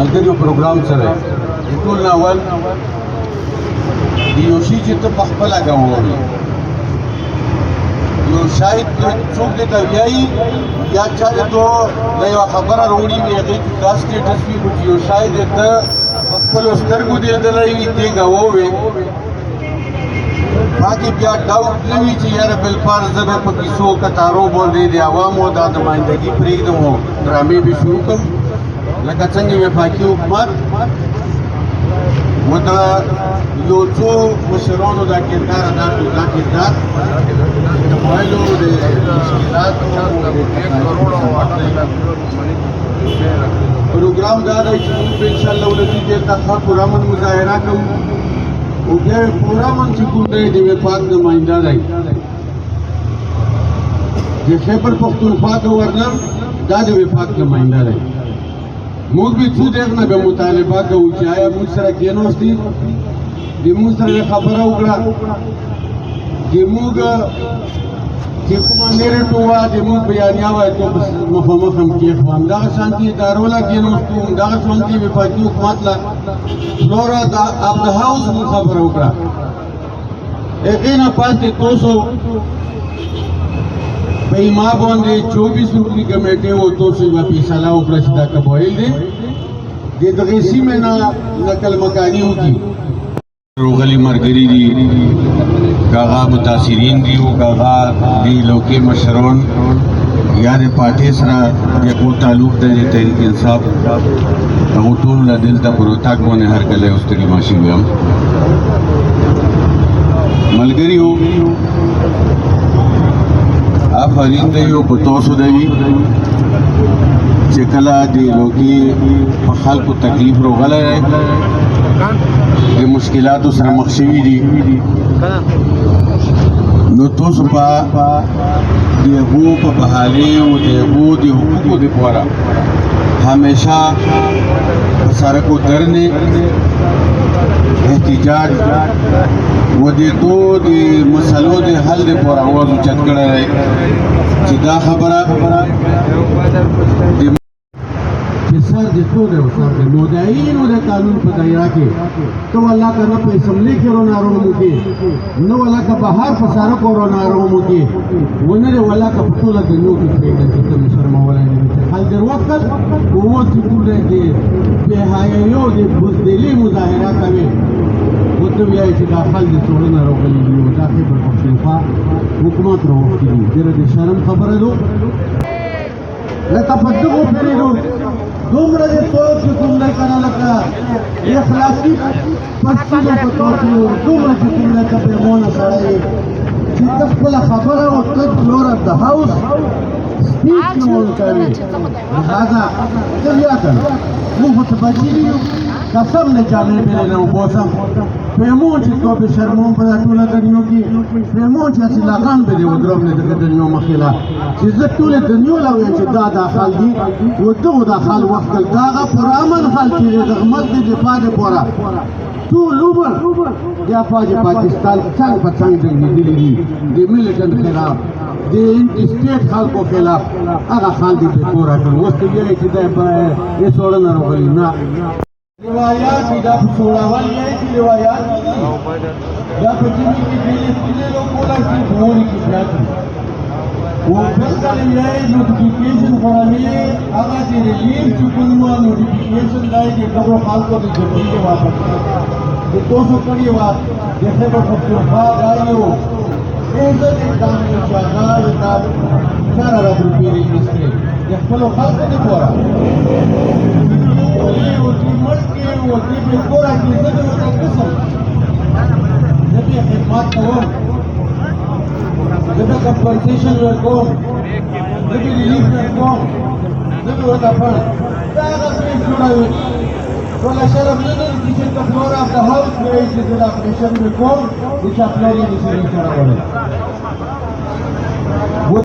ملګریو پروګرام سره ټول اول د یو شي چې ته په خپله کوې نو شاید څوک دې ته وایي یا چا دې ته د یوه خبره راوړي وي هغې کې دا سټیټس وي خو چې یو شاید دې ته په خپلو سترګو دې لیدلی وي ته کوې باقي بیا ډاوټ نه وي چې یاره بالفرض زه به په کیسو کتارو باندې د عوامو دا نمایندګي پرېږدم او ډرامې به شروع کړم لکه څنګه وفاقي حکومت و د یو څو مشرانو دا کردار ادا کړو دا کردار د موبایلو د مشکلاتو پروګرام دا دی چې موږ به انشاءالله ولدي دلته ښه پرامن مظاهره کوو او بیا یې پرامن چې کوم دی د وفاق نماینده دی د خیبر پښتونخوا گورنر دا د وفاق نماینده دی موږ به څو دغه نه به مطالبه کوو چې آیا موږ سره کېناستي د موږ سره خبره وکړه چې موږ چې کومه نیرټ وه د موږ بیانیه وه ته مخامخ هم کېښوه همدغه شانتې ادارو له کېناستو همدغه شانتې وفاقي حکومت له فلورا آف د هاوس موږ خبره وکړه هغې نه پاتې تاسو په ایما باندې 24 رکنی کمیټې و تاسو یوه فیصله وکړه چې دا قبایل دی د دغې سیمې نه نقل مکاني وکړي روغلي ملګري دي که هغه متاثرین دي او که هغه د لوکي مشران یا د پارټۍ سره د هغو تعلق دی د تحریک انصاف هغو ټولو له دلته پر اتاق باندې هرکلی او ستړي ما شوي یم ملګریو آفرین دی او په تاسو دی چې کله د لوکي په خلکو تکلیف راغلی دی د مشکلاتو سره مخ شوي دي نو تاسو به د هغو په بحالې او د هغو د حقوقو دپاره همیشه په سړکو درنې احتجاج و د دو د مسلو د حل دپاره اواز اوچت کړی دی چې دا خبره چې سر د څو دی سر د مدعینو د قانون په دایره کې ته والله که نه په اسمبلي کې رونارو وکړې نه والله که بهر په سړکو رونارو وکړې ونه دی والله که په ټوله دنیا کې پرېږده چې ته مې شرمولی نه وي حل در وکړ اوس چې ټوله د بېحیایو د بزدلي مظاهره کوې ورته وایي چې دا خلک د څوړنه راغلي دي او دا خیبر پښتونخوا حکومت راوښتي دي ډېره د شرم خبره ده لکه په دغو پېرېدو دومره د څوک چې کوم دی که نه لکه اخلاقي پښتنو په طور کې دومره چې کوم دی که پیغونه سړی یې چې ته خپله خبره او ته فلورا د هاوس سپیچ نه ورکوې لهذا ته بیا که نه موږ خو څه بچي دي قسم نه جامې پېرې نه وبوسم پیمون چې تو به شرمون په دا ټوله دنیا کې پیمون چې هسې لغان به دې ودروم نه دغه دنیا مخې له چې زه ټولې دنیا له ویم چې دا خل دي و دغو دا خل وختل دا هغه پرامن خل چې د خدمت د دفاع دپاره ټول عمر د افواج پاکستان څنګ په څنګ جنګېدلي دي د ملیټنټ خلاف د اسټیټ خلکو خلاف هغه خل دې پرې پوره کړل اوس ته وایي چې دا یې څوړنه راغلي نه روایات بھی دا سوڑاوال یہ ہے کہ روایات بھی دا پچھنی کی بیلے لوگ بولا کہ بھوری کی پیاتی وہ بلکل یہ ہے نوٹیفیکیشن خوامی آگا سے ریلیف چکن ہوا نوٹیفیکیشن دائی کہ قبر خال کو دی جبی کے واپس یہ 200 کڑی بات جیسے پر پختونخوا آئی ہو عزت اقدام انشاءاللہ اقدام 4,000 روپے ریلیس کے یہ خلو خال کو دی پورا وتی ملکی وتی په کورا کې زه د ورته قسم زه بیا خدمات کوم زه به کمپنسیشن ورکوم زه به ریلیف ورکوم زه به ورته فنډ دا هغه سپیچ جوړوي ټوله شرم نه لري چې د فلورا آف د هاوس وایي چې زه دا اپریشن وکړم د چا پلار یې نشي جوړولی